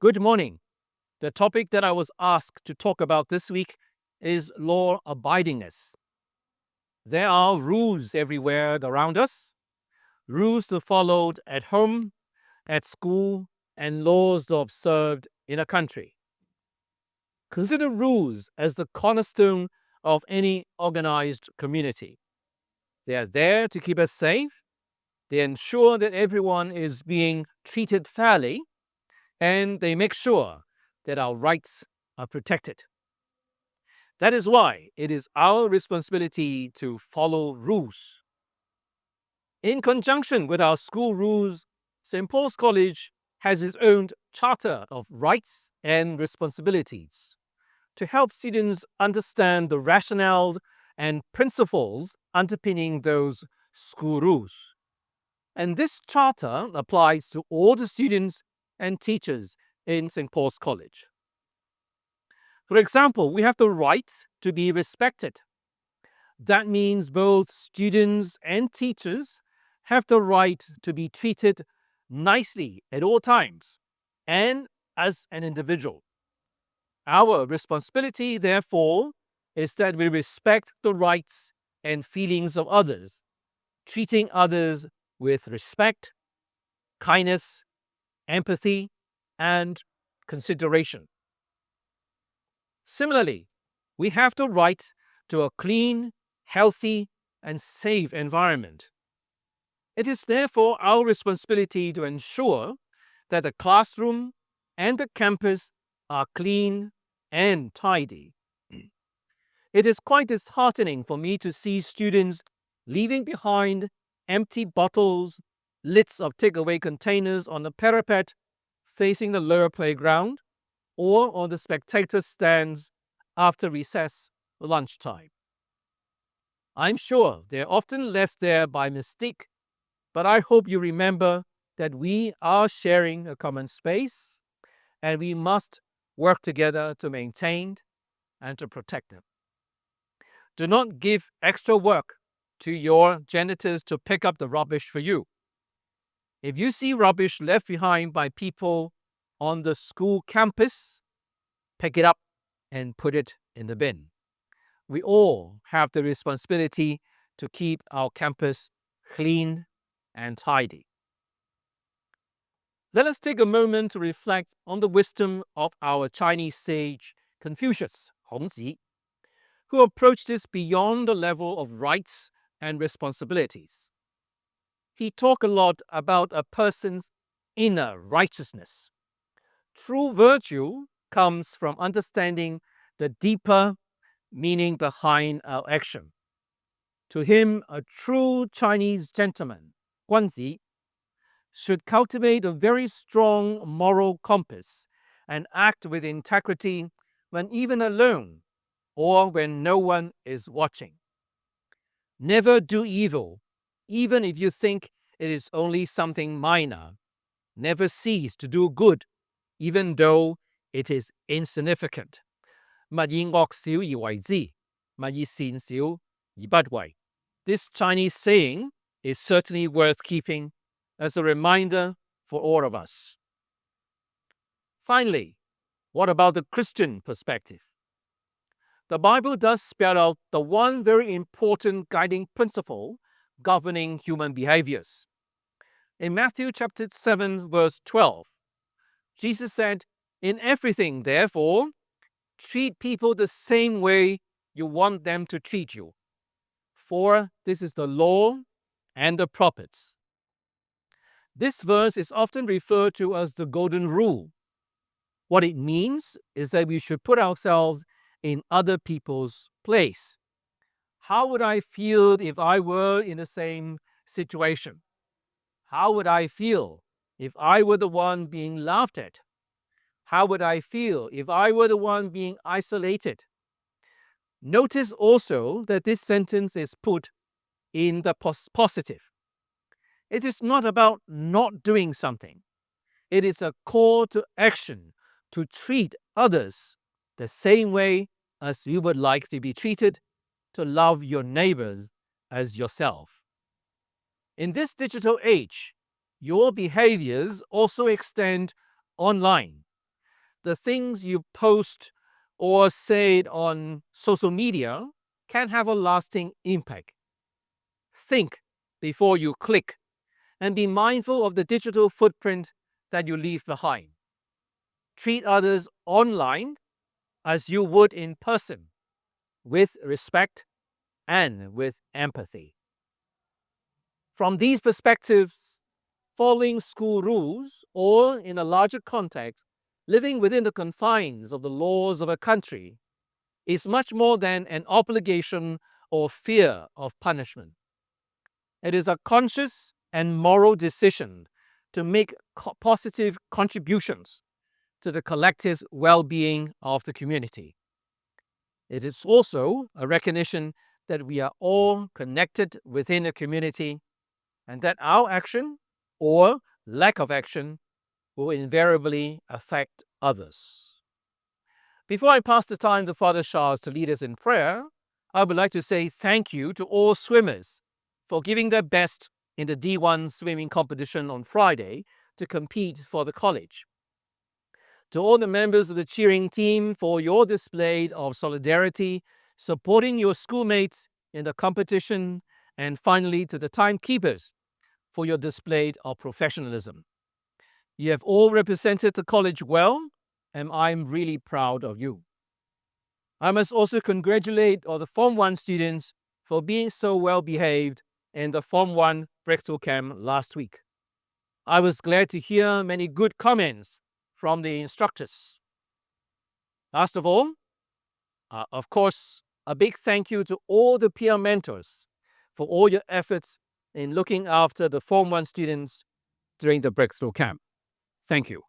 Good morning. The topic that I was asked to talk about this week is law abidingness. There are rules everywhere around us, rules to follow at home, at school, and laws to observed in a country. Consider rules as the cornerstone of any organized community. They are there to keep us safe. They ensure that everyone is being treated fairly, and they make sure that our rights are protected. That is why it is our responsibility to follow rules. In conjunction with our school rules, St. Paul's College has its own charter of rights and responsibilities to help students understand the rationale and principles underpinning those school rules. And this charter applies to all the students and teachers in St. Paul's College. For example, we have the right to be respected. That means both students and teachers have the right to be treated nicely at all times and as an individual. Our responsibility, therefore, is that we respect the rights and feelings of others, treating others with respect, kindness, empathy, and consideration. Similarly, we have the right to a clean, healthy, and safe environment. It is therefore our responsibility to ensure that the classroom and the campus are clean and tidy. It is quite disheartening for me to see students leaving behind empty bottles, lids of takeaway containers on the parapet facing the lower playground or on the spectator stands after recess lunchtime. I'm sure they're often left there by mistake, but I hope you remember that we are sharing a common space and we must work together to maintain and to protect them. Do not give extra work to your janitors to pick up the rubbish for you. If you see rubbish left behind by people on the school campus, pick it up and put it in the bin. We all have the responsibility to keep our campus clean and tidy. Let us take a moment to reflect on the wisdom of our Chinese sage Confucius, Hongji, who approached this beyond the level of rights and responsibilities. He talked a lot about a person's inner righteousness. True virtue comes from understanding the deeper meaning behind our action. To him, a true Chinese gentleman, Guanzi, should cultivate a very strong moral compass and act with integrity when even alone or when no one is watching. Never do evil, even if you think it is only something minor. Never cease to do good, even though it is insignificant. 勿以惡小而為之，勿以善小而不為. This Chinese saying is certainly worth keeping as a reminder for all of us. Finally, what about the Christian perspective? The Bible does spell out the one very important guiding principle governing human behaviors. In Matthew chapter 7, verse 12, Jesus said, "In everything, therefore, treat people the same way you want them to treat you. For this is the law and the prophets." This verse is often referred to as the golden rule. What it means is that we should put ourselves in other people's place. How would I feel if I were in the same situation? How would I feel if I were the one being laughed at? How would I feel if I were the one being isolated? Notice also that this sentence is put in the positive. It is not about not doing something. It is a call to action to treat others the same way as you would like to be treated, to love your neighbors as yourself. In this digital age, your behaviors also extend online. the things you post or say on social media can have a lasting impact. Think before you click and be mindful of the digital footprint that you leave behind. Treat others online as you would in person, with respect and with empathy. From these perspectives, following school rules, or in a larger context, living within the confines of the laws of a country, is much more than an obligation or fear of punishment. It is a conscious and moral decision to make positive contributions to the collective well-being of the community. It is also a recognition that we are all connected within a community and that our action or lack of action will invariably affect others. Before I pass the time to Father Charles to lead us in prayer, I would like to say thank you to all swimmers for giving their best in the D1 swimming competition on Friday to compete for the college. To all the members of the cheering team for your display of solidarity, supporting your schoolmates in the competition, and finally to the timekeepers for your display of professionalism. You have all represented the college well, and I'm really proud of you. I must also congratulate all the Form 1 students for being so well behaved in the Form 1 breakthrough camp last week. I was glad to hear many good comments from the instructors. Last of all, of course, a big thank you to all the peer mentors for all your efforts in looking after the Form 1 students during the breakthrough camp. Thank you.